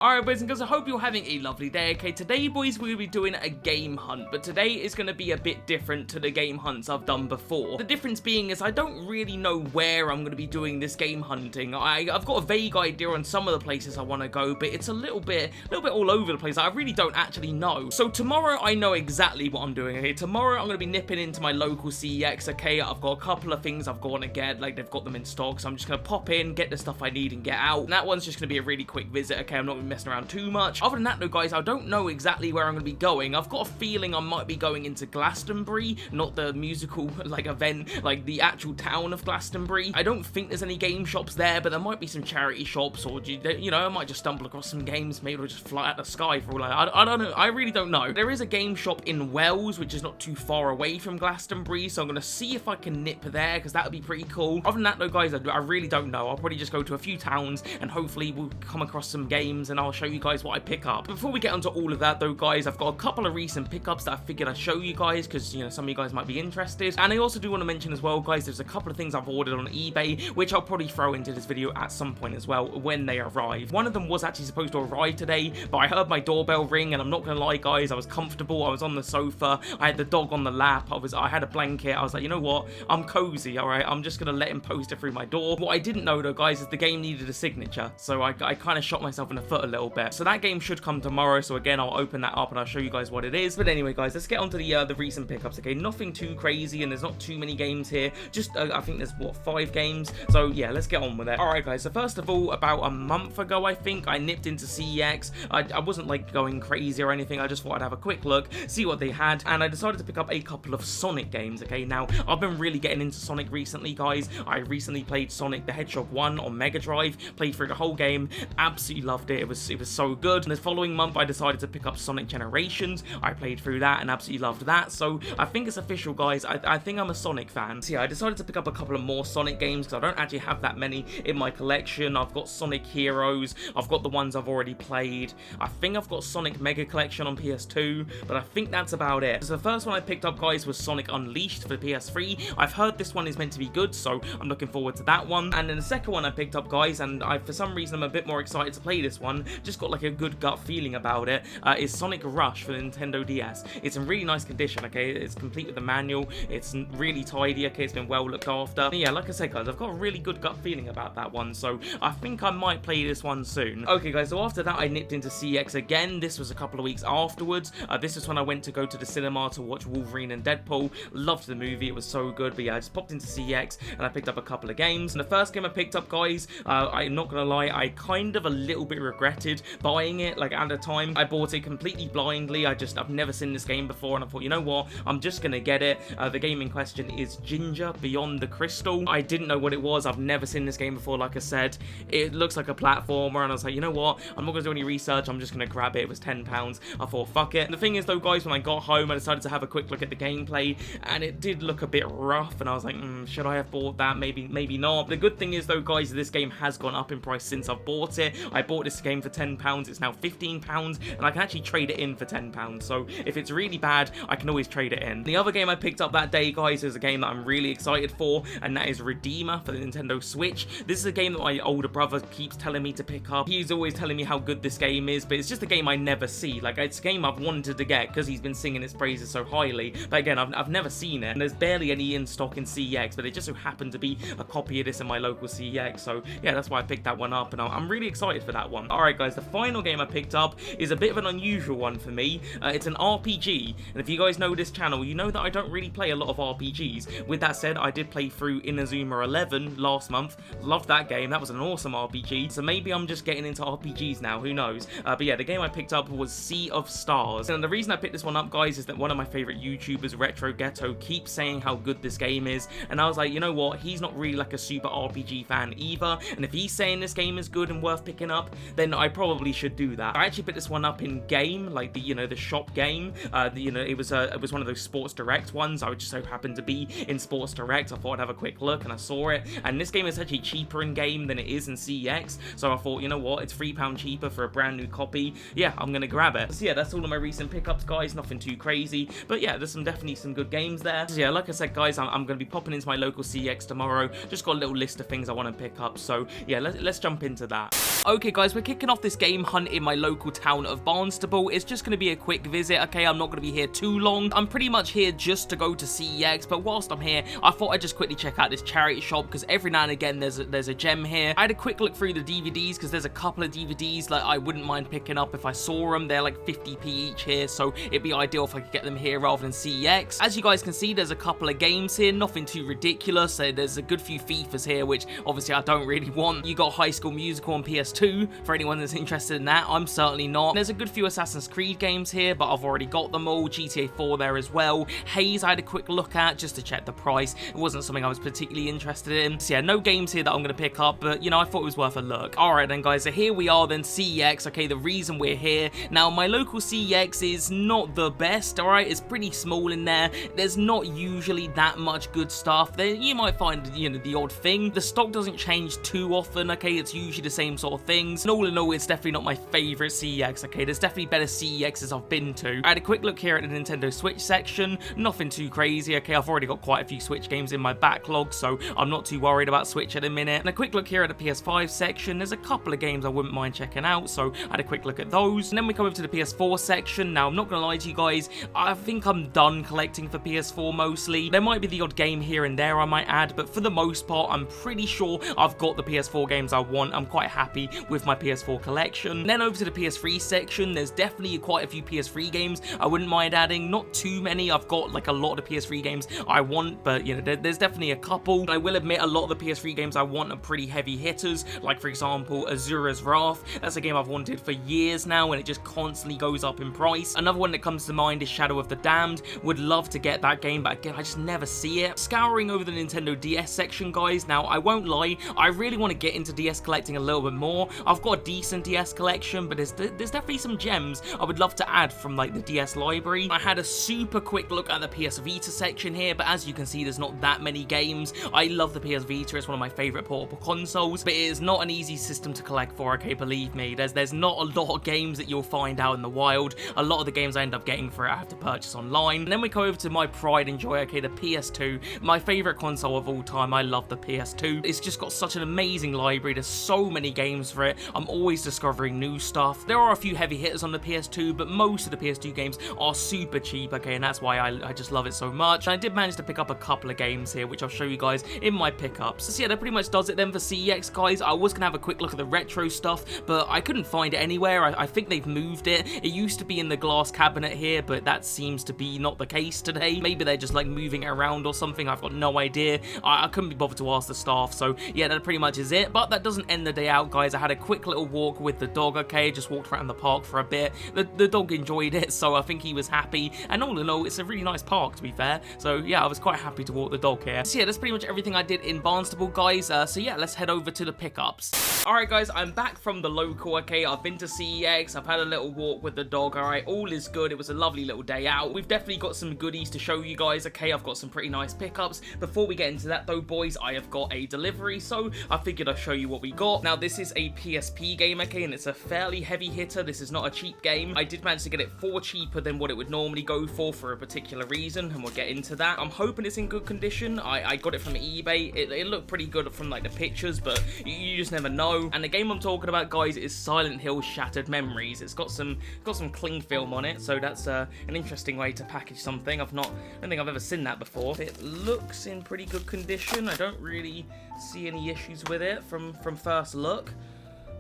Alright boys and girls, I hope you're having a lovely day. Okay, today boys, we're going to be doing a game hunt, but today is going to be a bit different to the game hunts I've done before. The difference being is I don't really know where I'm going to be doing this game hunting. I've got a vague idea on some of the places I want to go, but it's a little bit all over the place. I really don't actually know. So tomorrow I know exactly what I'm doing, okay? Tomorrow I'm going to be nipping into my local CeX, okay? I've got a couple of things I've got to get, like they've got them in stock, so I'm just going to pop in, get the stuff I need and get out. And that one's just going to be a really quick visit, okay? I'm not going to be messing around too much. Other than that though guys, I don't know exactly where I'm going to be going. I've got a feeling I might be going into Glastonbury, not the musical like event, like the actual town of Glastonbury. I don't think there's any game shops there, but there might be some charity shops, or you know, I might just stumble across some games. Maybe it'll just fly out the sky for all I don't know. I really don't know. There is a game shop in Wells, which is not too far away from Glastonbury, so I'm going to see if I can nip there, because that would be pretty cool. Other than that though guys, I really don't know. I'll probably just go to a few towns and hopefully we'll come across some games and I'll show you guys what I pick up. Before we get onto all of that though guys, I've got a couple of recent pickups that I figured I'd show you guys, because you know, some of you guys might be interested. And I also do want to mention as well guys, there's a couple of things I've ordered on eBay, which I'll probably throw into this video at some point as well when they arrive. One of them was actually supposed to arrive today, but I heard my doorbell ring, and I'm not gonna lie guys, I was comfortable, I was on the sofa, I had the dog on the lap, I had a blanket, I was like, you know what, I'm cozy, alright, I'm just gonna let him post it through my door. What I didn't know though guys is the game needed a signature, so I kind of shot myself in the foot a little bit. So that game should come tomorrow, so again I'll open that up and I'll show you guys what it is. But anyway guys, let's get onto the recent pickups, okay? Nothing too crazy, and there's not too many games here, just I think there's what, 5 games, so yeah, let's get on with it. Alright guys, so first of all, about a month ago I think, I nipped into CeX. I wasn't like going crazy or anything, I just thought I'd have a quick look, see what they had, and I decided to pick up a couple of Sonic games, okay? Now, I've been really getting into Sonic recently guys. I recently played Sonic the Hedgehog 1 on Mega Drive, played through the whole game, absolutely loved it, it was so good. And the following month I decided to pick up Sonic Generations, I played through that and absolutely loved that, so I think it's official guys, I think I'm a Sonic fan. So yeah, I decided to pick up a couple of more Sonic games, because I don't actually have that many in my collection. I've got Sonic Heroes, I've got the ones I've already played, I think I've got Sonic Mega Collection on PS2, but I think that's about it. So the first one I picked up guys was Sonic Unleashed for the PS3. I've heard this one is meant to be good, so I'm looking forward to that one. And then the second one I picked up guys, and for some reason I'm a bit more excited to play this one, just got like a good gut feeling about it, is Sonic Rush for the Nintendo DS. It's in really nice condition, okay? It's complete with the manual, it's really tidy, okay? It's been well looked after. And yeah, like I said guys, I've got a really good gut feeling about that one, so I think I might play this one soon. Okay guys, so after that I nipped into CeX again. This was a couple of weeks afterwards. This is when I went to go to the cinema to watch Wolverine and Deadpool. Loved the movie, it was so good. But yeah, I just popped into CeX and I picked up a couple of games. And the first game I picked up guys, I'm not gonna lie, I kind of a little bit regretted buying it. Like at the time, I bought it completely blindly. I've never seen this game before, and I thought, you know what, I'm just gonna get it. The game in question is Ginger Beyond the Crystal. I didn't know what it was, I've never seen this game before. Like I said, it looks like a platformer, and I was like, you know what, I'm not gonna do any research, I'm just gonna grab it. It was £10, I thought fuck it. And the thing is though guys, when I got home I decided to have a quick look at the gameplay, and it did look a bit rough, and I was like, should I have bought that? Maybe not. The good thing is though guys, this game has gone up in price since I've bought it. I bought this game for £10, it's now £15, and I can actually trade it in for £10, so if it's really bad I can always trade it in. The other game I picked up that day guys is a game that I'm really excited for, and that is Redeemer for the Nintendo Switch. This is a game that my older brother keeps telling me to pick up. He's always telling me how good this game is, but it's just a game I never see. Like, it's a game I've wanted to get because he's been singing its praises so highly, but again, I've never seen it, and there's barely any in stock in CeX, but it just so happened to be a copy of this in my local CeX, so yeah, that's why I picked that one up, and I'm really excited for that one. Alright guys, the final game I picked up is a bit of an unusual one for me. It's an RPG, and if you guys know this channel, you know that I don't really play a lot of RPGs. With that said, I did play through Inazuma 11 last month. Loved that game, that was an awesome RPG, so maybe I'm just getting into RPGs now, who knows. But yeah, the game I picked up was Sea of Stars, and the reason I picked this one up guys is that one of my favorite YouTubers, Retro Ghetto, keeps saying how good this game is, and I was like, you know what, he's not really like a super RPG fan either, and if he's saying this game is good and worth picking up, then I probably should do that. I actually picked this one up in game, like the, you know, the shop game. You know, it was one of those Sports Direct ones. I just so happened to be in Sports Direct. I thought I'd have a quick look, and I saw it, and this game is actually cheaper in game than it is in CeX, so I thought, you know what, it's £3 cheaper for a brand new copy. Yeah, I'm gonna grab it. So yeah, that's all of my recent pickups guys, nothing too crazy, but yeah, there's definitely some good games there. So yeah, like I said guys, I'm gonna be popping into my local CeX tomorrow. Just got a little list of things I want to pick up, so yeah, let's jump into that. Okay guys, we're kicking kicking off this game hunt in my local town of Barnstable. It's just going to be a quick visit, okay? I'm not going to be here too long. I'm pretty much here just to go to CeX, but whilst I'm here, I thought I'd just quickly check out this charity shop, because every now and again there's a gem here. I had a quick look through the DVDs, because there's a couple of DVDs like I wouldn't mind picking up if I saw them. They're like 50p each here, so it'd be ideal if I could get them here rather than CeX. As you guys can see, there's a couple of games here, nothing too ridiculous. There's a good few FIFAs here, which obviously I don't really want. You got High School Musical on PS2 for anyone that's interested in that. I'm certainly not. There's a good few Assassin's Creed games here, but I've already got them all. GTA 4 there as well. Haze I had a quick look at just to check the price. It wasn't something I was particularly interested in. So yeah, no games here that I'm going to pick up, but you know, I thought it was worth a look. Alright then guys, so here we are then, CeX. Okay, the reason we're here. Now, my local CeX is not the best, alright? It's pretty small in there. There's not usually that much good stuff. There, you might find, you know, the odd thing. The stock doesn't change too often, okay? It's usually the same sort of things. And all in all, it's definitely not my favorite CeX, okay? There's definitely better CeXs I've been to. I had a quick look here at the Nintendo Switch section. Nothing too crazy, okay? I've already got quite a few Switch games in my backlog, so I'm not too worried about Switch at the minute. And a quick look here at the PS5 section. There's a couple of games I wouldn't mind checking out, so I had a quick look at those. And then we come over to the PS4 section. Now, I'm not gonna lie to you guys, I think I'm done collecting for PS4 mostly. There might be the odd game here and there I might add, but for the most part, I'm pretty sure I've got the PS4 games I want. I'm quite happy with my PS4 collection. And then over to the PS3 section, there's definitely quite a few PS3 games I wouldn't mind adding. Not too many. I've got like a lot of the PS3 games I want, but you know, there's definitely a couple. And I will admit, a lot of the PS3 games I want are pretty heavy hitters, like for example, Azura's Wrath. That's a game I've wanted for years now, and it just constantly goes up in price. Another one that comes to mind is Shadow of the Damned. Would love to get that game, but again, I just never see it. Scouring over the Nintendo DS section, guys. Now, I won't lie, I really want to get into DS collecting a little bit more. I've got a decent DS collection, but there's definitely some gems I would love to add from like the DS library. I had a super quick look at the PS Vita section here, but as you can see, there's not that many games. I love the PS Vita. It's one of my favorite portable consoles, but it is not an easy system to collect for, okay? Believe me, there's not a lot of games that you'll find out in the wild. A lot of the games I end up getting for it I have to purchase online. And then we go over to my pride and joy, okay, the PS2, my favorite console of all time. I love the PS2. It's just got such an amazing library. There's so many games for it. I'm always discovering new stuff. There are a few heavy hitters on the PS2, but most of the PS2 games are super cheap, okay, and that's why I just love it so much. And I did manage to pick up a couple of games here, which I'll show you guys in my pickups. So yeah, that pretty much does it then for CeX, guys. I was gonna have a quick look at the retro stuff, but I couldn't find it anywhere. I think they've moved it. It used to be in the glass cabinet here, but that seems to be not the case today. Maybe they're just like moving it around or something. I've got no idea. I couldn't be bothered to ask the staff, so yeah, that pretty much is it. But that doesn't end the day out, guys. I had a quick little walk with the dog, okay? Just walked around the park for a bit. The dog enjoyed it, so I think he was happy. And all in all, it's a really nice park, to be fair. So yeah, I was quite happy to walk the dog here. So yeah, that's pretty much everything I did in Barnstable, guys. So yeah, let's head over to the pickups. Alright, guys, I'm back from the local, okay? I've been to CeX. I've had a little walk with the dog, alright? All is good. It was a lovely little day out. We've definitely got some goodies to show you guys, okay? I've got some pretty nice pickups. Before we get into that, though, boys, I have got a delivery, so I figured I'd show you what we got. Now, this is a PSP game, okay? And it's a fairly heavy hitter. This is not a cheap game. I did manage to get it for cheaper than what it would normally go for a particular reason, and we'll get into that. I'm hoping it's in good condition. I got it from eBay. It looked pretty good from like the pictures, but you just never know. And the game I'm talking about, guys, is Silent Hill Shattered Memories. It's got some cling film on it, so that's an interesting way to package something. I don't think I've ever seen that before. It looks in pretty good condition. I don't really see any issues with it from first look.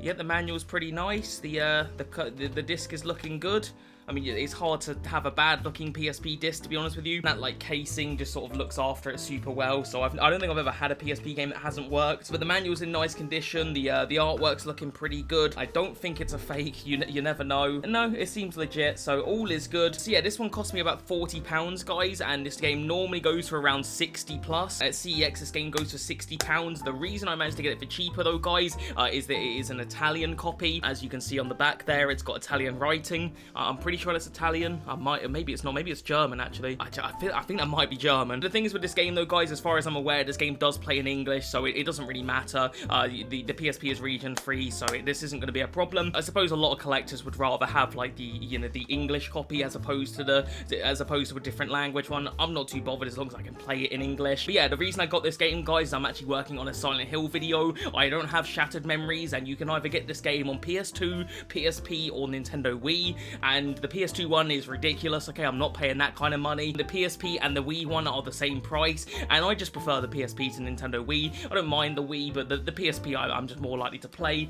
Yeah, the manual's pretty nice. The disc is looking good. I mean, it's hard to have a bad looking PSP disc, to be honest with you. That like casing just sort of looks after it super well, so I don't think I've ever had a PSP game that hasn't worked. But the manual's in nice condition, the artwork's looking pretty good. I don't think it's a fake, you never know. No, it seems legit, so all is good. So yeah, this one cost me about £40, guys, and this game normally goes for around 60 plus. At CeX, this game goes for £60. The reason I managed to get it for cheaper, though, guys, is that it is an Italian copy. As you can see on the back there, it's got Italian writing. I'm pretty sure that's Italian. Maybe it's not. Maybe it's German, actually. I think that might be German. The thing is with this game, though, guys, as far as I'm aware, this game does play in English, so it doesn't really matter. The PSP is region free, so this isn't going to be a problem. I suppose a lot of collectors would rather have like the English copy as opposed to a different language one. I'm not too bothered as long as I can play it in English. But yeah, the reason I got this game, guys, is I'm actually working on a Silent Hill video. I don't have Shattered Memories, and you can either get this game on PS2, PSP, or Nintendo Wii. And the PS2 one is ridiculous. Okay, I'm not paying that kind of money. The PSP and the Wii one are the same price, and I just prefer the PSP to Nintendo Wii. I don't mind the Wii, but the PSP I'm just more likely to play.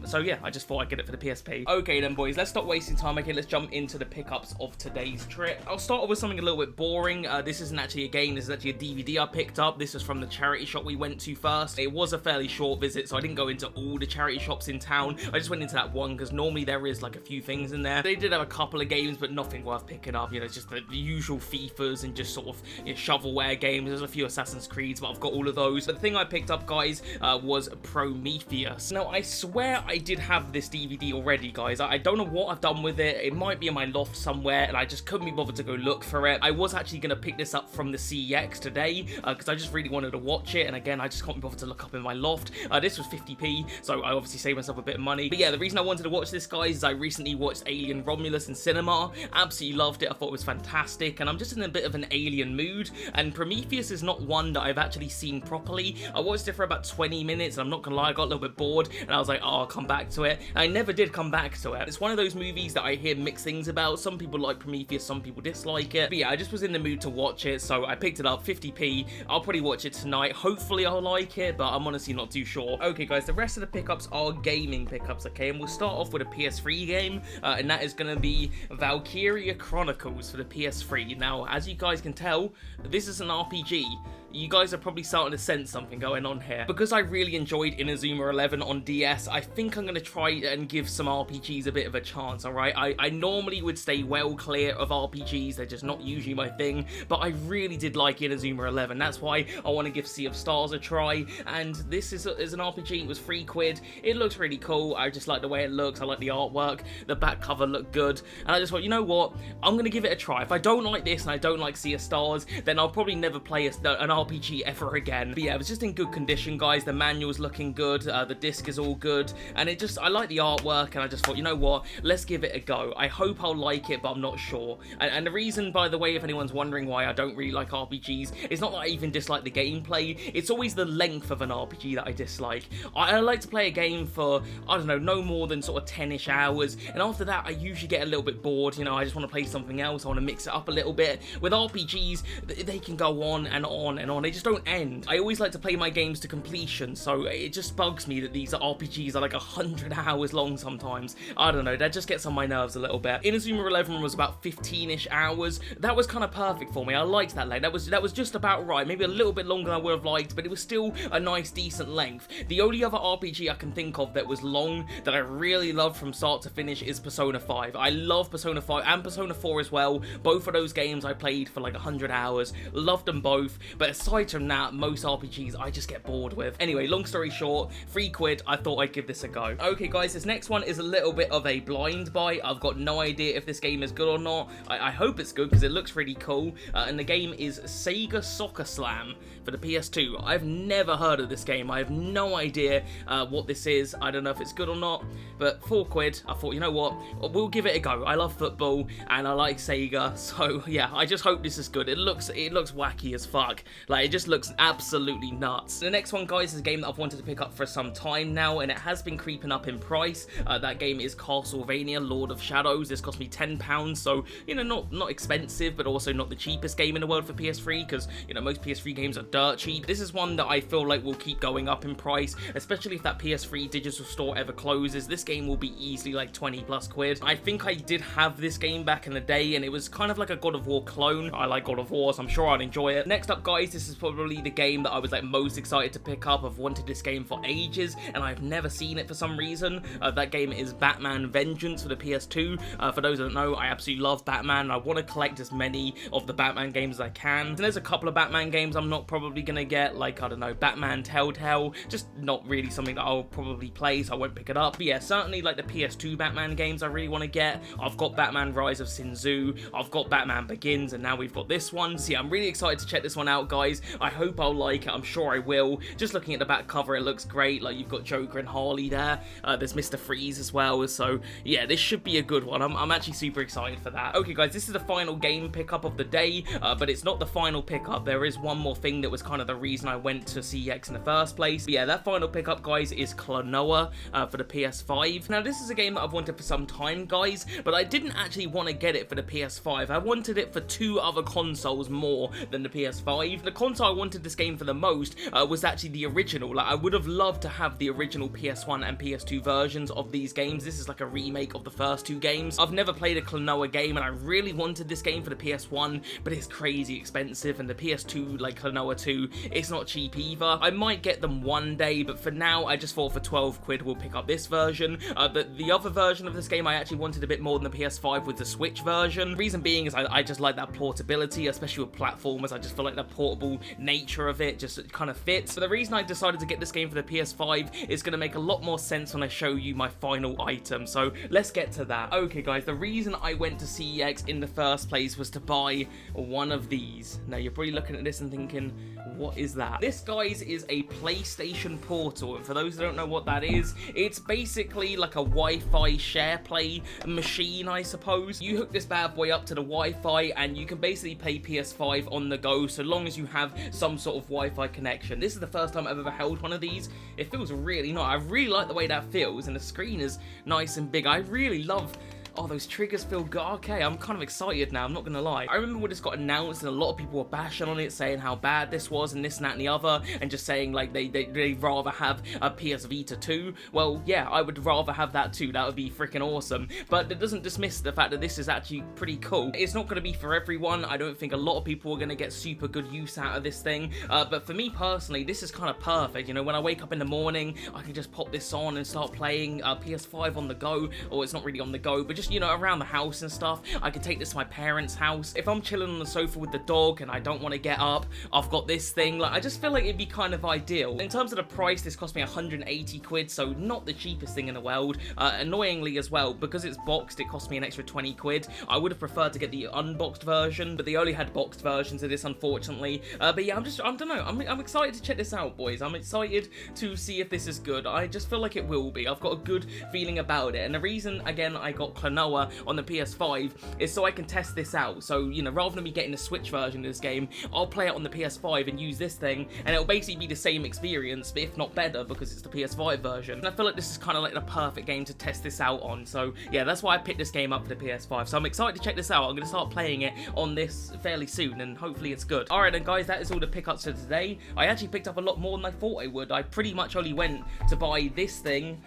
So yeah, I just thought I'd get it for the PSP. Okay then, boys, let's stop wasting time. Okay, let's jump into the pickups of today's trip. I'll start off with something a little bit boring. This isn't actually a game, this is actually a DVD I picked up. This is from the charity shop we went to first. It was a fairly short visit, so I didn't go into all the charity shops in town. I just went into that one because normally there is like a few things in there. They did have a couple of games, but nothing worth picking up. You know, it's just the usual FIFAs and just sort of shovelware games. There's a few Assassin's Creeds, but I've got all of those. But the thing I picked up, guys, was Prometheus. Now, I swear I did have this DVD already, guys. I don't know what I've done with it. It might be in my loft somewhere, and I just couldn't be bothered to go look for it. I was actually going to pick this up from the CeX today, because I just really wanted to watch it, and again, I just can't be bothered to look up in my loft. This was 50p, so I obviously saved myself a bit of money. But yeah, the reason I wanted to watch this, guys, is I recently watched Alien Romulus in cinema. Absolutely loved it. I thought it was fantastic, and I'm just in a bit of an alien mood, and Prometheus is not one that I've actually seen properly. I watched it for about 20 minutes, and I'm not gonna lie, I got a little bit bored, and I was like, oh, I'll come back to it. And I never did come back to it. It's one of those movies that I hear mixed things about. Some people like Prometheus, some people dislike it. But yeah, I just was in the mood to watch it, so I picked it up, 50p. I'll probably watch it tonight. Hopefully I'll like it, but I'm honestly not too sure. Okay, guys, the rest of the pickups are gaming pickups, okay? And we'll start off with a PS3 game, and that is gonna be Valkyria Chronicles for the PS3. Now, as you guys can tell, this is an RPG. You guys are probably starting to sense something going on here. Because I really enjoyed Inazuma 11 on DS, I think I'm going to try and give some RPGs a bit of a chance, alright? I normally would stay well clear of RPGs, they're just not usually my thing, but I really did like Inazuma 11. That's why I want to give Sea of Stars a try, and this is an RPG. It was £3. It looks really cool. I just like the way it looks. I like the artwork. The back cover looked good, and I just thought, you know what? I'm going to give it a try. If I don't like this and I don't like Sea of Stars, then I'll probably never play an RPG ever again. But yeah, it was just in good condition, guys. The manual's looking good, the disc is all good, and I like the artwork, and I just thought, you know what, let's give it a go. I hope I'll like it, but I'm not sure. And the reason, by the way, if anyone's wondering why I don't really like RPGs, it's not that I even dislike the gameplay, it's always the length of an RPG that I dislike. I like to play a game for, I don't know, no more than sort of 10-ish hours, and after that I usually get a little bit bored. You know, I just want to play something else, I want to mix it up a little bit. With RPGs, they can go on and on and on, they just don't end. I always like to play my games to completion, so it just bugs me that these RPGs are like 100 hours long sometimes. I don't know, that just gets on my nerves a little bit. Inazuma 11 was about 15-ish hours. That was kind of perfect for me. I liked that length. That was just about right. Maybe a little bit longer than I would have liked, but it was still a nice, decent length. The only other RPG I can think of that was long, that I really loved from start to finish, is Persona 5. I love Persona 5 and Persona 4 as well. Both of those games I played for like 100 hours. Loved them both, but aside from that, most RPGs I just get bored with. Anyway, long story short, £3, I thought I'd give this a go. Okay, guys, this next one is a little bit of a blind buy. I've got no idea if this game is good or not. I hope it's good because it looks really cool, and the game is Sega Soccer Slam for the PS2. I've never heard of this game. I have no idea what this is. I don't know if it's good or not, but £4, I thought, you know what, we'll give it a go. I love football and I like Sega, so yeah, I just hope this is good. It looks wacky as fuck. Like, it just looks absolutely nuts. The next one, guys, is a game that I've wanted to pick up for some time now, and it has been creeping up in price. That game is Castlevania Lord of Shadows. This cost me £10, so, you know, not expensive, but also not the cheapest game in the world for PS3, because, you know, most PS3 games are dirt cheap. This is one that I feel like will keep going up in price, especially if that PS3 digital store ever closes. This game will be easily like 20+ quid. I think I did have this game back in the day, and it was kind of like a God of War clone. I like God of War, so I'm sure I'd enjoy it. Next up, guys, this is probably the game that I was like most excited to pick up. I've wanted this game for ages, and I've never seen it for some reason. That game is Batman Vengeance for the PS2. For those that don't know, I absolutely love Batman. I want to collect as many of the Batman games as I can. And there's a couple of Batman games I'm not probably gonna get, like, I don't know, Batman Telltale, just not really something that I'll probably play, so I won't pick it up. But yeah, certainly like the PS2 Batman games I really want to get. I've got Batman Rise of Sin Tzu, I've got Batman Begins, and now we've got this one. So yeah, I'm really excited to check this one out, guys. I hope I'll like it. I'm sure I will. Just looking at the back cover, it looks great. Like, you've got Joker and Harley there. There's Mr. Freeze as well. So yeah, this should be a good one. I'm actually super excited for that. Okay, guys, this is the final game pickup of the day, but it's not the final pickup. There is one more thing that was kind of the reason I went to CeX in the first place. But yeah, that final pickup, guys, is Klonoa for the PS5. Now, this is a game that I've wanted for some time, guys, but I didn't actually want to get it for the PS5. I wanted it for 2 other consoles more than the PS5. The console I wanted this game for the most was actually the original. Like, I would have loved to have the original PS1 and PS2 versions of these games. This is like a remake of the first 2 games. I've never played a Klonoa game, and I really wanted this game for the PS1, but it's crazy expensive, and the PS2, like Klonoa 2, it's not cheap either. I might get them one day, but for now, I just thought for 12 quid we'll pick up this version. But the other version of this game I actually wanted a bit more than the PS5 with the Switch version. Reason being is I just like that portability, especially with platformers. I just feel like the portable nature of it just kind of fits. But the reason I decided to get this game for the PS5 is going to make a lot more sense when I show you my final item. So let's get to that. Okay, guys, the reason I went to CeX in the first place was to buy one of these. Now, you're probably looking at this and thinking, what is that? This, guys, is a PlayStation Portal, and for those that don't know what that is, it's basically like a Wi-Fi share play machine, I suppose. You hook this bad boy up to the Wi-Fi, and you can basically play PS5 on the go, so long as you have some sort of Wi-Fi connection. This is the first time I've ever held one of these. It feels really nice. I really like the way that feels, and the screen is nice and big. I really love... Oh, those triggers feel good. Okay, I'm kind of excited now, I'm not gonna lie. I remember when this got announced and a lot of people were bashing on it, saying how bad this was and this and that and the other, and just saying like they'd rather have a PS Vita 2. Well, yeah, I would rather have that too. That would be freaking awesome. But it doesn't dismiss the fact that this is actually pretty cool. It's not gonna be for everyone. I don't think a lot of people are gonna get super good use out of this thing. But for me personally, this is kind of perfect. You know, when I wake up in the morning, I can just pop this on and start playing PS5 on the go, or it's not really on the go, but just, you know, around the house and stuff. I could take this to my parents' house. If I'm chilling on the sofa with the dog and I don't want to get up, I've got this thing. Like, I just feel like it'd be kind of ideal. In terms of the price, this cost me 180 quid, so not the cheapest thing in the world. Annoyingly as well, because it's boxed, it cost me an extra 20 quid. I would have preferred to get the unboxed version, but they only had boxed versions of this, unfortunately. But yeah, I don't know. I'm excited to check this out, boys. I'm excited to see if this is good. I just feel like it will be. I've got a good feeling about it. And the reason, again, I got Klonoa on the PS5 is so I can test this out. So, you know, rather than me getting the Switch version of this game, I'll play it on the PS5 and use this thing, and it'll basically be the same experience, if not better, because it's the PS5 version. And I feel like this is kind of like the perfect game to test this out on. So yeah, that's why I picked this game up for the PS5. So I'm excited to check this out. I'm going to start playing it on this fairly soon, and hopefully it's good. Alright then, guys, that is all the pickups for today. I actually picked up a lot more than I thought I would. I pretty much only went to buy this thing,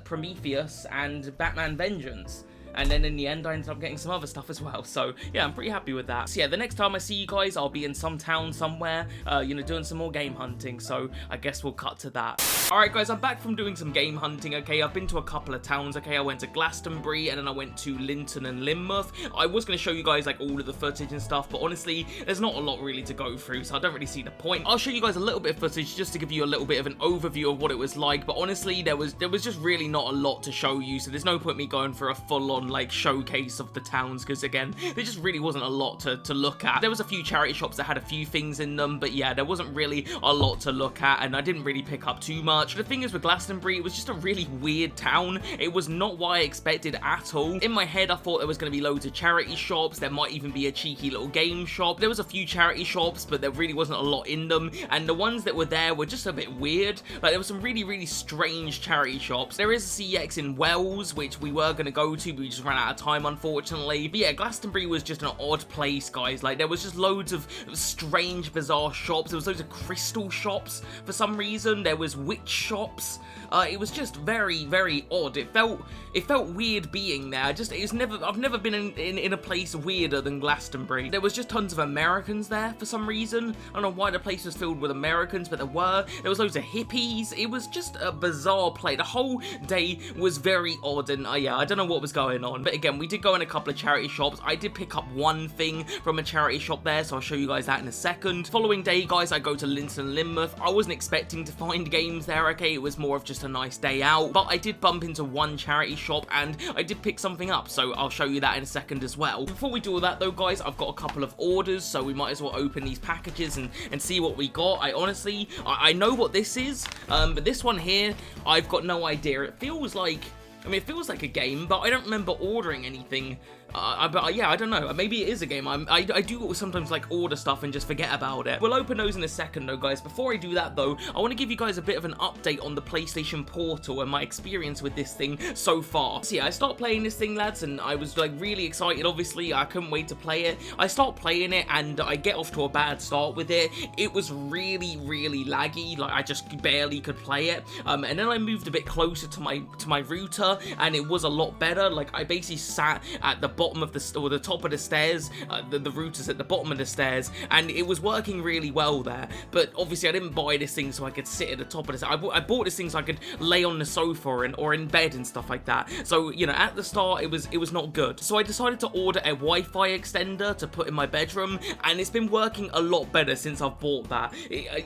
Prometheus, and Batman Vengeance. And then in the end, I ended up getting some other stuff as well. So yeah, I'm pretty happy with that. So yeah, the next time I see you guys, I'll be in some town somewhere, you know, doing some more game hunting. So I guess we'll cut to that. Alright guys, I'm back from doing some game hunting, okay? I've been to a couple of towns, okay? I went to Glastonbury, and then I went to Linton and Lynmouth. I was going to show you guys, like, all of the footage and stuff, but honestly, there's not a lot really to go through, so I don't really see the point. I'll show you guys a little bit of footage just to give you a little bit of an overview of what it was like, but honestly, there was just really not a lot to show you, so there's no point me going for a full-on, like, showcase of the towns, because again, there just really wasn't a lot to look at. There was a few charity shops that had a few things in them, but yeah, there wasn't really a lot to look at, and I didn't really pick up too much. The thing is with Glastonbury, it was just a really weird town. It was not what I expected at all. In my head, I thought there was going to be loads of charity shops. There might even be a cheeky little game shop. There was a few charity shops, but there really wasn't a lot in them, and the ones that were there were just a bit weird. Like, there were some really strange charity shops. There is a CeX in Wells, which we were going to go to, but we just ran out of time, unfortunately. But yeah, Glastonbury was just an odd place, guys. Like, there was just loads of strange, bizarre shops. There was loads of crystal shops for some reason. There was witch shops. It was just very, very odd. It felt weird being there. I've never been in a place weirder than Glastonbury. There was just tons of Americans there for some reason. I don't know why the place was filled with Americans, but there was loads of hippies. It was just a bizarre place. The whole day was very odd, and yeah, I don't know what was going on. But again, we did go in a couple of charity shops. I did pick up one thing from a charity shop there, so I'll show you guys that in a second. Following day, guys, I go to Linton and Lynmouth. I wasn't expecting to find games there, okay? It was more of just a nice day out, but I did bump into one charity shop and I did pick something up, so I'll show you that in a second as well. Before we do all that though, guys, I've got a couple of orders, so we might as well open these packages and see what we got. I know what this is, but this one here, I've got no idea. It feels like a game, but I don't remember ordering anything. But yeah, I don't know. Maybe it is a game. I do sometimes like order stuff and just forget about it. We'll open those in a second though, guys. Before I do that though, I want to give you guys a bit of an update on the PlayStation Portal and my experience with this thing so far. So yeah, I start playing this thing, lads, and I was like really excited. Obviously, I couldn't wait to play it. I start playing it and I get off to a bad start with it. It was really, really laggy. Like, I just barely could play it. And then I moved a bit closer to my router, and it was a lot better. Like, I basically sat at the bottom of the top of the stairs. The router's at the bottom of the stairs, and it was working really well there. But obviously, I didn't buy this thing so I could sit at the top of the stairs. I bought this thing so I could lay on the sofa or in bed and stuff like that. So, you know, at the start, it was not good. So I decided to order a Wi-Fi extender to put in my bedroom, and it's been working a lot better since I've bought that.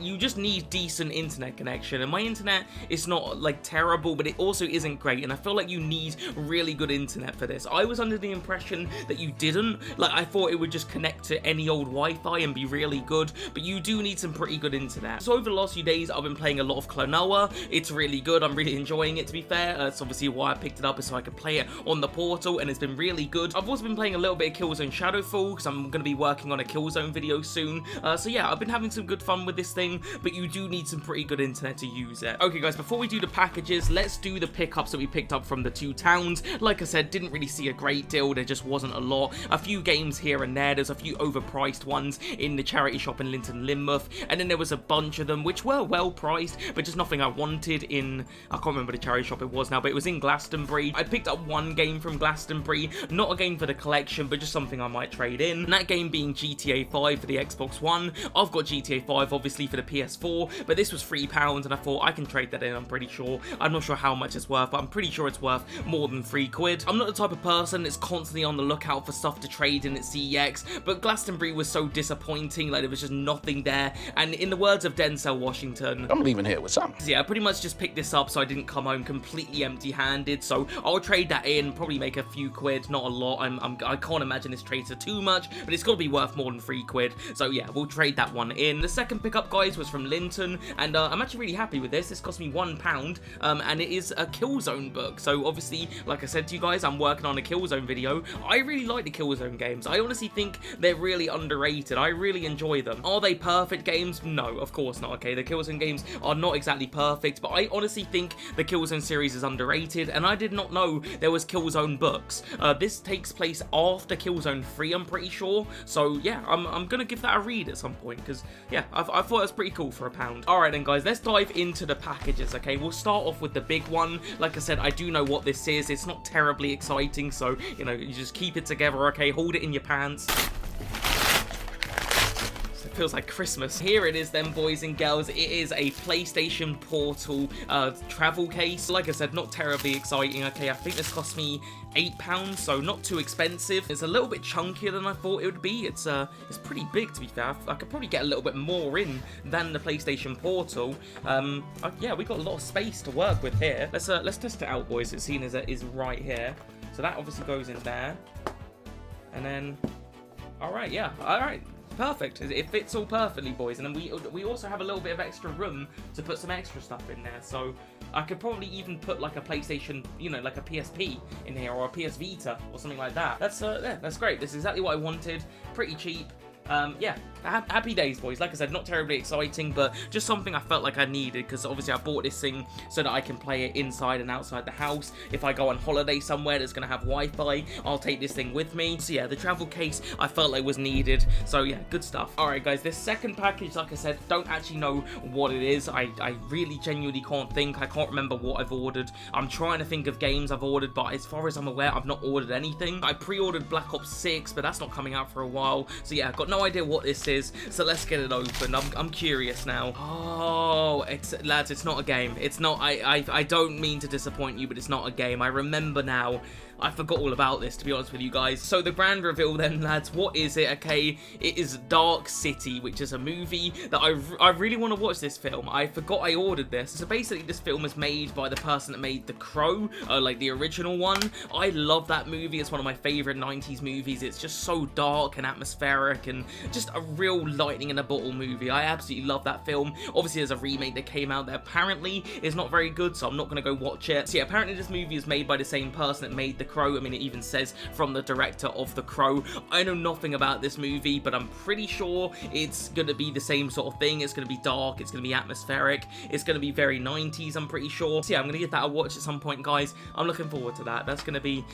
You just need decent internet connection, and my internet is not like terrible, but it also isn't great, and I feel like you need really good internet for this. I was under the impression that you didn't. Like, I thought it would just connect to any old Wi-Fi and be really good, but you do need some pretty good internet. So over the last few days, I've been playing a lot of Klonoa. It's really good. I'm really enjoying it, to be fair. It's obviously why I picked it up, is so I could play it on the Portal, and it's been really good. I've also been playing a little bit of Killzone Shadowfall, because I'm going to be working on a Killzone video soon. So yeah, I've been having some good fun with this thing, but you do need some pretty good internet to use it. Okay, guys, before we do the packages, let's do the pickups that we picked up from the two towns. Like I said, didn't really see a great deal. There just wasn't a lot. A few games here and there's a few overpriced ones in the charity shop in Linton Lynmouth, and then there was a bunch of them which were well priced, but just nothing I wanted in, I can't remember the charity shop it was now, but it was in Glastonbury. I picked up one game from Glastonbury, not a game for the collection, but just something I might trade in, and that game being GTA 5 for the Xbox One. I've got GTA 5 obviously for the PS4, but this was £3, and I thought I can trade that in. I'm pretty sure. I'm not sure how much it's worth, but I'm pretty sure it's worth more than £3. I'm not the type of person that's constantly on the lookout for stuff to trade in at CeX, but Glastonbury was so disappointing. Like, there was just nothing there, and in the words of Denzel Washington, I'm leaving here with some. Yeah, I pretty much just picked this up so I didn't come home completely empty-handed, so I'll trade that in, probably make a few quid, not a lot. I can't imagine this trades for too much, but it's got to be worth more than £3, so yeah, we'll trade that one in. The second pickup, guys, was from Linton, and I'm actually really happy with this. This cost me £1, and it is a Killzone book, so obviously, like I said to you guys, I'm working on a Killzone video. I really like the Killzone games. I honestly think they're really underrated. I really enjoy them. Are they perfect games? No, of course not, okay? The Killzone games are not exactly perfect, but I honestly think the Killzone series is underrated, and I did not know there was Killzone books. This takes place after Killzone 3, I'm pretty sure, so yeah, I'm gonna give that a read at some point, because yeah, I thought it was pretty cool for £1. Alright then, guys, let's dive into the packages, okay? We'll start off with the big one. Like I said, I do know what this is. It's not terribly exciting, so, you know, you just keep it together, okay? Hold it in your pants. It feels like Christmas. Here it is then, boys and girls. It is a PlayStation Portal travel case. Like I said, not terribly exciting. Okay, I think this cost me £8, so not too expensive. It's a little bit chunkier than I thought it would be. It's pretty big, to be fair. I could probably get a little bit more in than the PlayStation Portal. Yeah, we got a lot of space to work with here. Let's test it out, boys. It's seen as it is right here. So that obviously goes in there, and then, all right, yeah, all right. Perfect. It fits all perfectly, boys. And then we also have a little bit of extra room to put some extra stuff in there. So I could probably even put like a PlayStation, you know, like a PSP in here, or a PS Vita or something like that. Yeah, that's great. This is exactly what I wanted. Pretty cheap. yeah, happy days, boys. Like I said, not terribly exciting, but just something I felt like I needed, because obviously I bought this thing so that I can play it inside and outside the house. If I go on holiday somewhere that's going to have Wi-Fi, I'll take this thing with me. So yeah, the travel case I felt like was needed. So yeah, good stuff. Alright guys, this second package, like I said, don't actually know what it is. I really genuinely can't think. I can't remember what I've ordered. I'm trying to think of games I've ordered, but as far as I'm aware, I've not ordered anything. I pre-ordered Black Ops 6, but that's not coming out for a while. So yeah, I've got no idea what this is. So let's get it open. I'm curious now. Oh, lads, it's not a game. It's not. I don't mean to disappoint you, but it's not a game. I remember now. I forgot all about this, to be honest with you guys. So the grand reveal then, lads, what is it? Okay, it is Dark City, which is a movie that I really want to watch this film. I forgot I ordered this. So basically, this film is made by the person that made The Crow, like the original one. I love that movie. It's one of my favorite 90s movies. It's just so dark and atmospheric and just a real lightning in a bottle movie. I absolutely love that film. Obviously, there's a remake that came out that apparently is not very good, so I'm not going to go watch it. So yeah, apparently this movie is made by the same person that made The Crow. I mean, it even says from the director of The Crow. I know nothing about this movie, but I'm pretty sure it's gonna be the same sort of thing. It's gonna be dark, it's gonna be atmospheric, it's gonna be very 90s, I'm pretty sure. So yeah, I'm gonna give that a watch at some point, guys. I'm looking forward to that. That's gonna be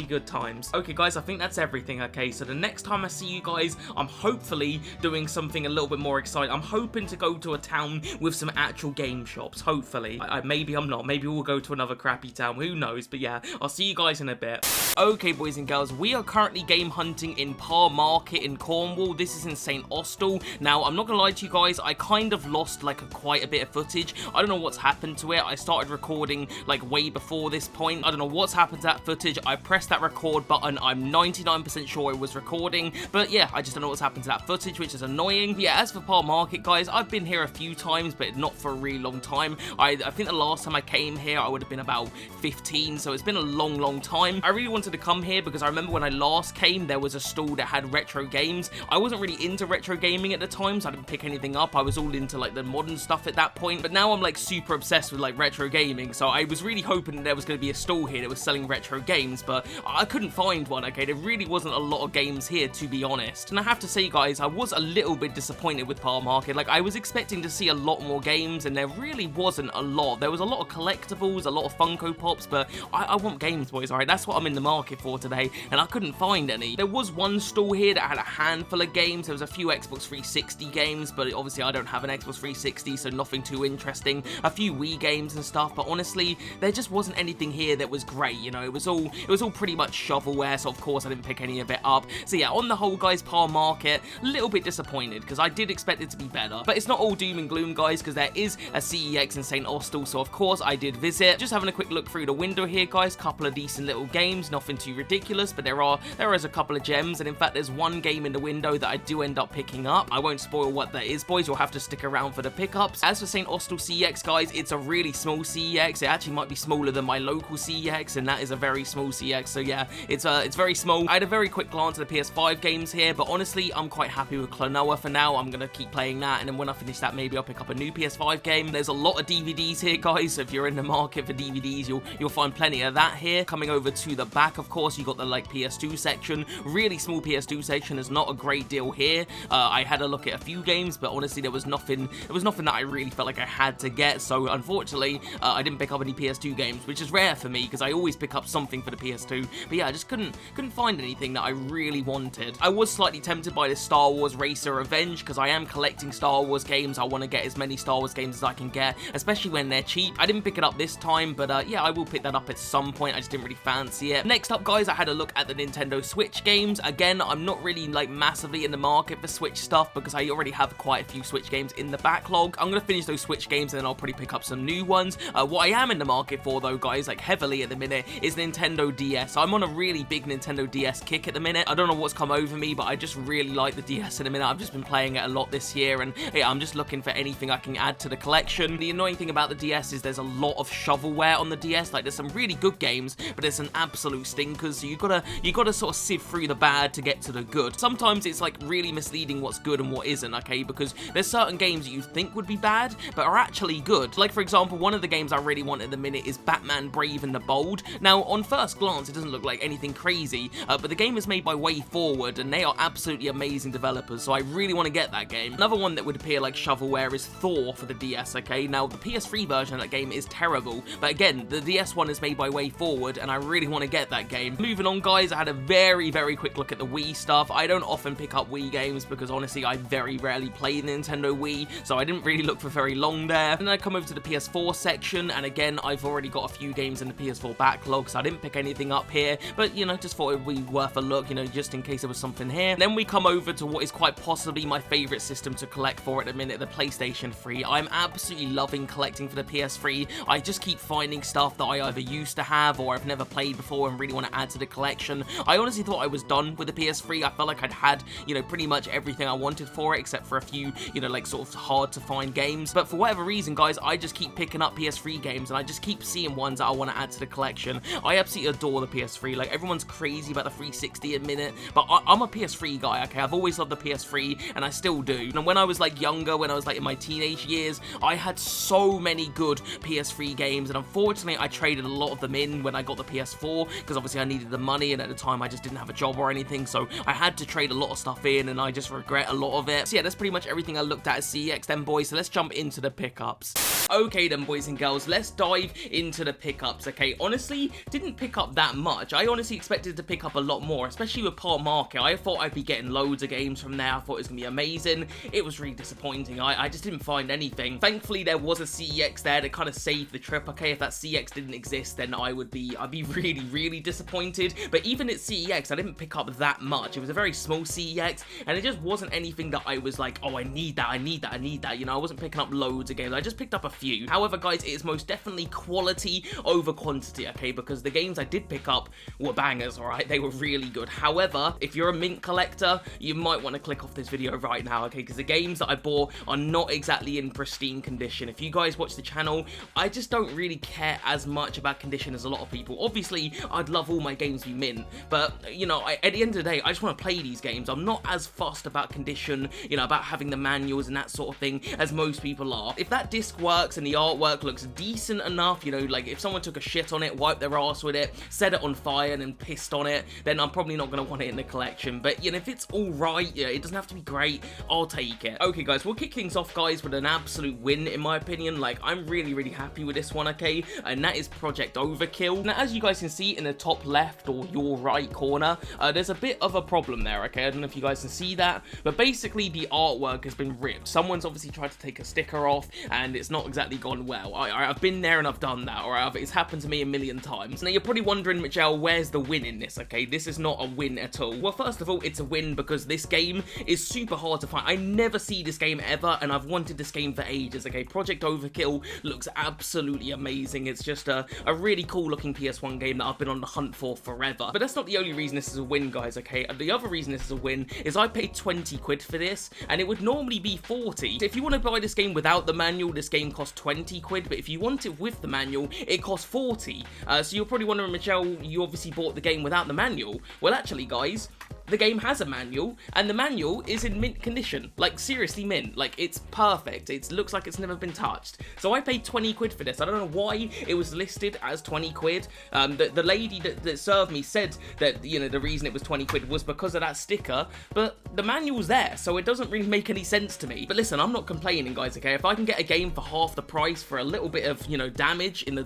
good times. Okay, guys, I think that's everything. Okay, so the next time I see you guys, I'm hopefully doing something a little bit more exciting. I'm hoping to go to a town with some actual game shops, hopefully. Maybe I'm not. Maybe we'll go to another crappy town. Who knows? But yeah, I'll see you guys in a bit. Okay, boys and girls, we are currently game hunting in Parr Market in Cornwall. This is in St. Austell. Now, I'm not gonna lie to you guys, I kind of lost like quite a bit of footage. I don't know what's happened to it. I started recording like way before this point. I don't know what's happened to that footage. I pressed that record button. I'm 99% sure it was recording, but yeah, I just don't know what's happened to that footage, which is annoying. But yeah, as for Parr Market, guys, I've been here a few times, but not for a really long time. I think the last time I came here, I would have been about 15, so it's been a long time. I really wanted to come here because I remember when I last came, there was a stall that had retro games. I wasn't really into retro gaming at the time, so I didn't pick anything up. I was all into like the modern stuff at that point, but now I'm like super obsessed with like retro gaming, so I was really hoping that there was going to be a stall here that was selling retro games, but I couldn't find one. Okay, there really wasn't a lot of games here, to be honest. And I have to say, guys, I was a little bit disappointed with Parr Market. Like, I was expecting to see a lot more games, and there really wasn't a lot. There was a lot of collectibles, a lot of Funko Pops, but I want games, boys, alright? That's what I'm in the market for today, and I couldn't find any. There was one stall here that had a handful of games. There was a few Xbox 360 games, but obviously I don't have an Xbox 360, so nothing too interesting. A few Wii games and stuff, but honestly, there just wasn't anything here that was great, you know? It was all pretty much shovelware, so of course I didn't pick any of it up. So yeah, on the whole, guys, Parr Market, a little bit disappointed, because I did expect it to be better. But it's not all doom and gloom, guys, because there is a CEX in St. Austell, so of course I did visit. Just having a quick look through the window here, guys, couple of decent little games, nothing too ridiculous, but there is a couple of gems, and in fact there's one game in the window that I do end up picking up. I won't spoil what that is, boys, you'll have to stick around for the pickups. As for St. Austell CEX, guys, it's a really small CEX. It actually might be smaller than my local CEX, and that is a very small CEX, so yeah, it's very small. I had a very quick glance at the PS5 games here, but honestly, I'm quite happy with Klonoa for now. I'm gonna keep playing that, and then when I finish that, maybe I'll pick up a new PS5 game. There's a lot of DVDs here, guys, so if you're in the market for DVDs, you'll find plenty of that here. Coming over to the back, of course, you got the like PS2 section. Really small PS2 section. There's not a great deal here. I had a look at a few games, but honestly, there was nothing that I really felt like I had to get, so unfortunately, I didn't pick up any PS2 games, which is rare for me, because I always pick up something for the PS2, but yeah, I just couldn't find anything that I really wanted. I was slightly tempted by this Star Wars Racer Revenge, because I am collecting Star Wars games. I want to get as many Star Wars games as I can get, especially when they're cheap. I didn't pick it up this time, but yeah, I will pick that up at some point. I just didn't really fancy it. Next up, guys, I had a look at the Nintendo Switch games. Again, I'm not really like massively in the market for Switch stuff, because I already have quite a few Switch games in the backlog. I'm gonna finish those Switch games, and then I'll probably pick up some new ones. What I am in the market for, though, guys, like heavily at the minute, is Nintendo DS. I'm on a really big Nintendo DS kick at the minute. I don't know what's come over me, but I just really like the DS at the minute. I've just been playing it a lot this year, and yeah, I'm just looking for anything I can add to the collection. The annoying thing about the DS is there's a lot of shovelware on the DS. Like, there's some really good games, but there's an absolute stinkers, so you gotta sort of sift through the bad to get to the good. Sometimes it's like really misleading what's good and what isn't, okay, because there's certain games that you think would be bad, but are actually good. Like, for example, one of the games I really want at the minute is Batman Brave and the Bold. Now, on first glance, it doesn't look like anything crazy, but the game is made by Way Forward, and they are absolutely amazing developers, so I really want to get that game. Another one that would appear like shovelware is Thor for the DS, okay? Now, the PS3 version of that game is terrible, but again, the DS one is made by Way Forward, and I really want to get that game. Moving on, guys, I had a very quick look at the Wii stuff. I don't often pick up Wii games because, honestly, I very rarely play the Nintendo Wii, so I didn't really look for very long there. And then I come over to the PS4 section, and again, I've already got a few games in the PS4 backlog, so I didn't pick anything up here, but, you know, just thought it would be worth a look, you know, just in case there was something here. And then we come over to what is quite possibly my favorite system to collect for at the minute, the PlayStation 3. I'm absolutely loving collecting for the PS3. I just keep finding stuff that I either used to have or I've never played before and really want to add to the collection. I honestly thought I was done with the PS3. I felt like I'd had, you know, pretty much everything I wanted for it, except for a few, you know, like sort of hard to find games. But for whatever reason, guys, I just keep picking up PS3 games, and I just keep seeing ones that I want to add to the collection. I absolutely adore the PS3. Like, everyone's crazy about the 360 at the minute, but I'm a PS3 guy, okay? I've always loved the PS3, and I still do. And when I was like younger, when I was like in my teenage years, I had so many good PS3 games, and unfortunately I traded a lot of them in when I got the PS4, because obviously I needed the money, and at the time I just didn't have a job or anything, so I had to trade a lot of stuff in, and I just regret a lot of it. So yeah, that's pretty much everything I looked at CeX then, boys, so let's jump into the pickups. Okay then, boys and girls, let's dive into the pickups, okay? Honestly, didn't pick up that much. I honestly expected to pick up a lot more, especially with Part Market. I thought I'd be getting loads of games from there. I thought it was gonna be amazing. It was really disappointing. I just didn't find anything. Thankfully, there was a CeX there that kind of saved the trip, okay? If that CeX didn't exist, then I'd be really disappointed. But even at CeX, I didn't pick up that much. It was a very small CeX, and it just wasn't anything that I was like, oh, I need that. You know, I wasn't picking up loads of games. I just picked up a few. However, guys, it is most definitely quality over quantity, okay? Because the games I did pick up were bangers, alright? They were really good. However, if you're a mint collector, you might want to click off this video right now, okay? Because the games that I bought are not exactly in pristine condition. If you guys watch the channel, I just don't really care as much about condition as a lot of people. Obviously, I'd love all my games to be mint, but, you know, at the end of the day, I just want to play these games. I'm not as fussed about condition, you know, about having the manuals and that sort of thing as most people are. If that disc works and the artwork looks decent enough, you know, like if someone took a shit on it, wiped their ass with it, set it on fire and then pissed on it, then I'm probably not going to want it in the collection. But, you know, if it's alright, yeah, it doesn't have to be great, I'll take it. Okay, guys, we'll kick things off, guys, with an absolute win, in my opinion. Like, I'm really happy with this one, okay? And that is Project Overkill. Now, as you guys can see in the top left or your right corner, there's a bit of a problem there, okay? I don't know if you guys can see that, but basically the artwork has been ripped. Someone's obviously tried to take a sticker off, and it's not exactly gone well. I've been there and I've done that, alright? It's happened to me a million times. Now, you're probably wondering, Majel, where's the win in this, okay? This is not a win at all. Well, first of all, it's a win because this game is super hard to find. I never see this game ever, and I've wanted this game for ages, okay? Project Overkill looks absolutely amazing. It's just a really cool looking PS1 game that I've been on the hunt for forever. But that's not the only reason this is a win, guys, okay? The other reason this is a win is I paid 20 quid for this, and it would normally be 40. So if you want to buy this game without the manual, this game costs 20 quid, but if you want it with the manual, it costs 40. So you're probably wondering, Michelle, you obviously bought the game without the manual. Well, actually, guys, the game has a manual, and the manual is in mint condition. Like, seriously mint. Like, it's perfect. It looks like it's never been touched. So I paid 20 quid for this. I don't know why it was listed as 20 quid. The lady that served me said that, you know, the reason it was 20 quid was because of that sticker, but the manual's there, so it doesn't really make any sense to me. But listen, I'm not complaining, guys, okay? If I can get a game for half the price for a little bit of, you know, damage in the...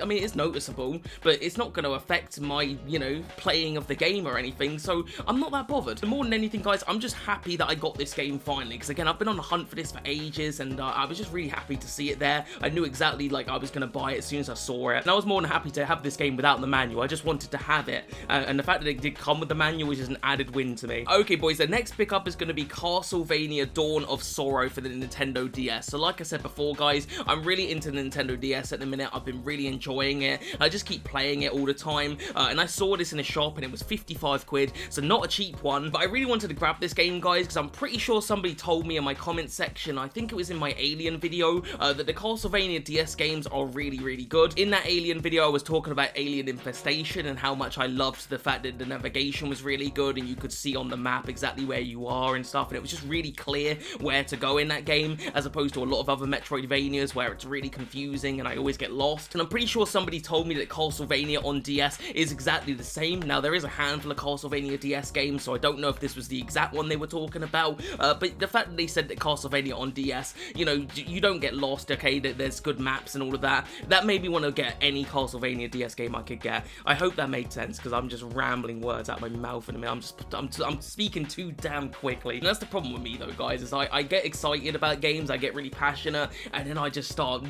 I mean, it's noticeable, but it's not going to affect my, you know, playing of the game or anything, so I'm not that bothered. More than anything, guys, I'm just happy that I got this game finally, because again, I've been on the hunt for this for ages, and I was just really happy to see it there. I knew exactly, like, I was going to buy it as soon as I saw it, and I was more than happy to have this game without the manual. I just wanted to have it, and the fact that it did come with the manual is just an added win to me. Okay, boys, the next pickup is going to be Castlevania Dawn of Sorrow for the Nintendo DS. So like I said before, guys, I'm really into the Nintendo DS at the minute. I've been really enjoying it. I just keep playing it all the time, and I saw this in a shop, and it was 55 quid, so not a cheap one, but I really wanted to grab this game, guys, because I'm pretty sure somebody told me in my comment section, I think it was in my Alien video, that the Castlevania DS games are really, really good. In that Alien video, I was talking about Alien Infestation and how much I loved the fact that the navigation was really good and you could see on the map exactly where you are and stuff, and it was just really clear where to go in that game, as opposed to a lot of other Metroidvanias where it's really confusing and I always get lost. And I'm pretty sure somebody told me that Castlevania on DS is exactly the same. Now, there is a handful of Castlevania DS games, so I don't know if this was the exact one they were talking about, but the fact that they said that Castlevania on DS, you know, you don't get lost, okay, that there's good maps and all of that, that made me want to get any Castlevania DS game I could get. I hope that made sense, because I'm just rambling words out my mouth in a minute. I'm speaking too damn quickly. And that's the problem with me, though, guys, is I get excited about games, I get really passionate, and then I just start,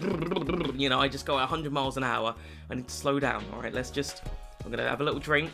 you know, I just go at 100 miles an hour. I need to slow down. All right, I'm gonna have a little drink.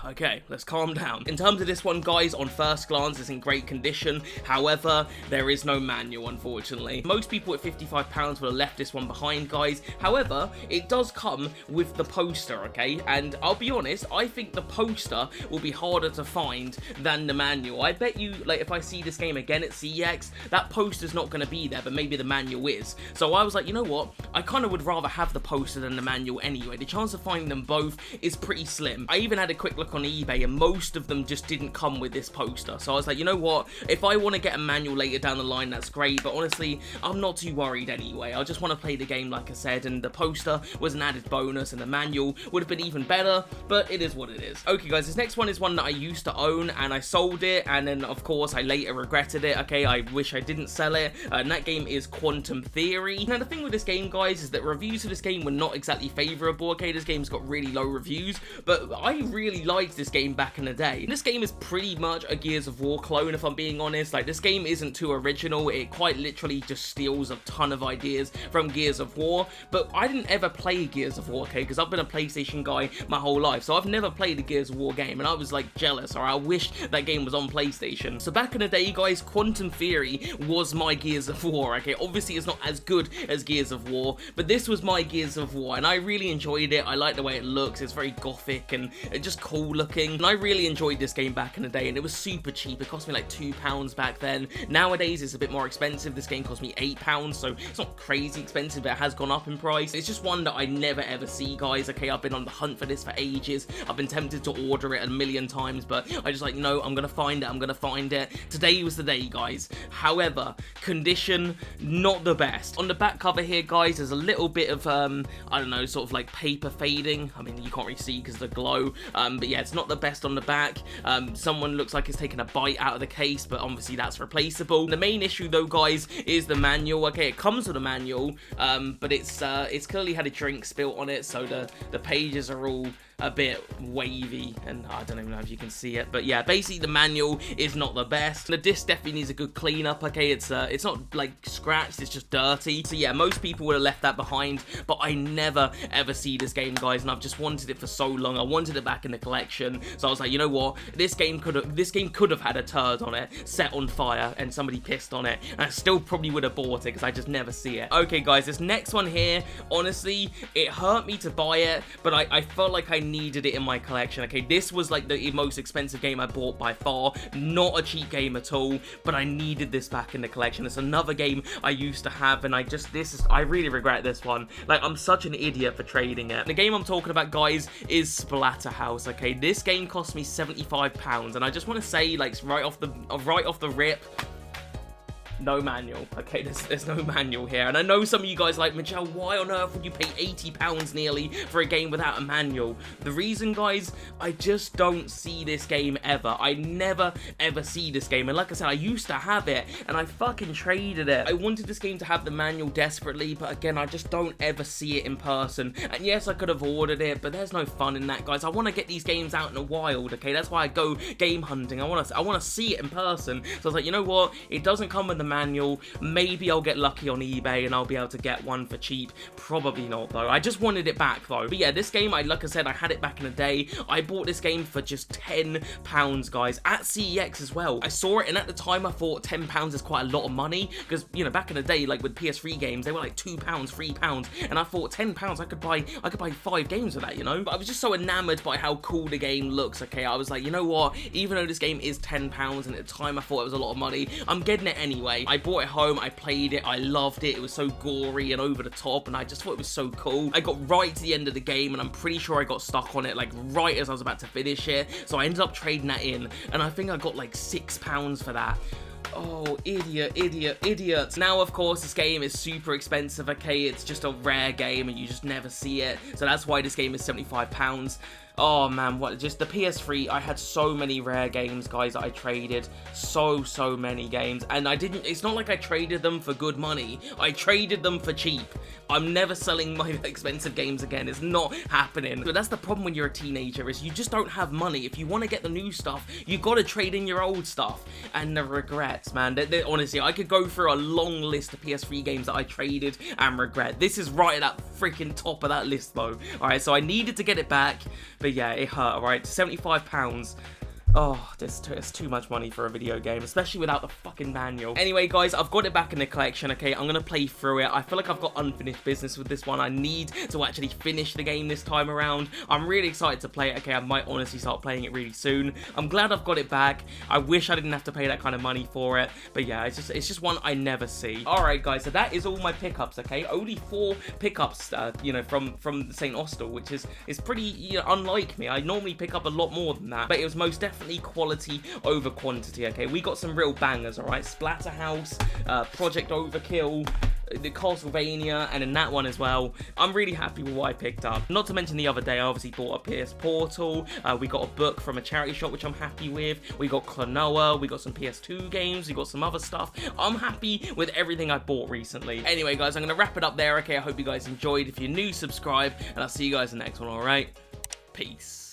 Okay, let's calm down. In terms of this one, guys, on first glance, it's in great condition. However, there is no manual, unfortunately. Most people at £55 would have left this one behind, guys. However, it does come with the poster, okay? And I'll be honest, I think the poster will be harder to find than the manual. I bet you, like, if I see this game again at CeX, that poster's not going to be there, but maybe the manual is. So I was like, you know what? I kind of would rather have the poster than the manual anyway. The chance of finding them both is pretty slim. I even had a quick look on eBay and most of them just didn't come with this poster, so I was like, you know what, if I want to get a manual later down the line, that's great, but honestly, I'm not too worried anyway. I just want to play the game, like I said, and the poster was an added bonus and the manual would have been even better, but it is what it is. Okay, guys, this next one is one that I used to own and I sold it, and then of course I later regretted it. Okay, I wish I didn't sell it, and that game is Quantum Theory. Now, the thing with this game, guys, is that reviews for this game were not exactly favourable. Okay, this game's got really low reviews, but I really liked this game back in the day. This game is pretty much a Gears of War clone, if I'm being honest. Like, this game isn't too original. It quite literally just steals a ton of ideas from Gears of War, but I didn't ever play Gears of War, okay, because I've been a PlayStation guy my whole life, so I've never played a Gears of War game, and I was like jealous, or I wish that game was on PlayStation. So back in the day, guys, Quantum Theory was my Gears of War, okay? Obviously, it's not as good as Gears of War, but this was my Gears of War, and I really enjoyed it. I like the way it looks. It's very gothic and just cool looking, and I really enjoyed this game back in the day, and it was super cheap. It cost me like £2 back then. Nowadays, it's a bit more expensive. This game cost me £8, so it's not crazy expensive, but it has gone up in price. It's just one that I never ever see, guys, okay? I've been on the hunt for this for ages. I've been tempted to order it a million times, but I just like, no, I'm gonna find it. I'm gonna find it. Today was the day, guys. However, condition, not the best. On the back cover here, guys, there's a little bit of, I don't know, sort of like paper fading. I mean, you can't really see because of the glow, but yeah, it's not the best on the back. Someone looks like it's taken a bite out of the case, but obviously that's replaceable. The main issue, though, guys, is the manual. Okay, it comes with a manual, but it's clearly had a drink spilt on it, so the pages are all a bit wavy, and I don't even know if you can see it, but yeah, basically the manual is not the best. The disc definitely needs a good cleanup, okay? It's not like scratched, it's just dirty. So yeah, most people would have left that behind, but I never ever see this game, guys, and I've just wanted it for so long. I wanted it back in the collection, so I was like, you know what? This game could have had a turd on it, set on fire, and somebody pissed on it, and I still probably would have bought it because I just never see it. Okay, guys, this next one here, honestly, it hurt me to buy it, but I felt like I needed it in my collection. Okay, this was like the most expensive game I bought by far, not a cheap game at all, but I needed this back in the collection. It's another game I used to have, and I really regret this one. Like, I'm such an idiot for trading it. The game I'm talking about, guys, is Splatterhouse. Okay, this game cost me £75, and I just want to say, like, right off the rip, no manual. Okay, there's no manual here, and I know some of you guys are like, Majel, why on earth would you pay £80 nearly for a game without a manual? The reason, guys, I just don't see this game ever. I never ever see this game, and like I said, I used to have it, and I fucking traded it. I wanted this game to have the manual desperately, but again, I just don't ever see it in person. And yes, I could have ordered it, but there's no fun in that, guys. I want to get these games out in the wild, okay? That's why I go game hunting. I want to see it in person. So I was like, you know what? It doesn't come with the manual. Maybe I'll get lucky on eBay and I'll be able to get one for cheap. Probably not though. I just wanted it back though. But yeah, this game, like I said, I had it back in the day. I bought this game for just £10, guys, at CEX as well. I saw it, and at the time I thought £10 is quite a lot of money, because, you know, back in the day, like with PS3 games, they were like £2, £3, and I thought £10 I could buy 5 games with that, you know. But I was just so enamored by how cool the game looks. Okay, I was like, you know what, even though this game is £10, and at the time I thought it was a lot of money, I'm getting it anyway. I brought it home, I played it, I loved it. It was so gory and over the top, and I just thought it was so cool. I got right to the end of the game, and I'm pretty sure I got stuck on it like right as I was about to finish it, so I ended up trading that in, and I think I got like £6 for that. Oh, idiot. Now, of course, this game is super expensive, okay? It's just a rare game and you just never see it, so that's why this game is £75. Oh man, what, just the PS3, I had so many rare games, guys, that I traded. So many games. And it's not like I traded them for good money. I traded them for cheap. I'm never selling my expensive games again. It's not happening. But that's the problem when you're a teenager, is you just don't have money. If you want to get the new stuff, you gotta trade in your old stuff. And the regrets, man. Honestly, I could go through a long list of PS3 games that I traded and regret. This is right at that freaking top of that list, though. Alright, so I needed to get it back. But yeah, it hurt, alright? £75. Oh, it's too much money for a video game, especially without the fucking manual. Anyway, guys, I've got it back in the collection, okay? I'm gonna play through it. I feel like I've got unfinished business with this one. I need to actually finish the game this time around. I'm really excited to play it, okay? I might honestly start playing it really soon. I'm glad I've got it back. I wish I didn't have to pay that kind of money for it, but yeah, it's just one I never see. Alright, guys, so that is all my pickups, okay? Only 4 pickups, you know, from St. Austell, which is pretty, you know, unlike me. I normally pick up a lot more than that, but it was most definitely quality over quantity, okay? We got some real bangers, alright? Splatterhouse, Project Overkill, the Castlevania, and in that one as well. I'm really happy with what I picked up. Not to mention the other day, I obviously bought a PS Portal. We got a book from a charity shop, which I'm happy with. We got Klonoa. We got some PS2 games. We got some other stuff. I'm happy with everything I bought recently. Anyway, guys, I'm going to wrap it up there, okay? I hope you guys enjoyed. If you're new, subscribe, and I'll see you guys in the next one, alright? Peace.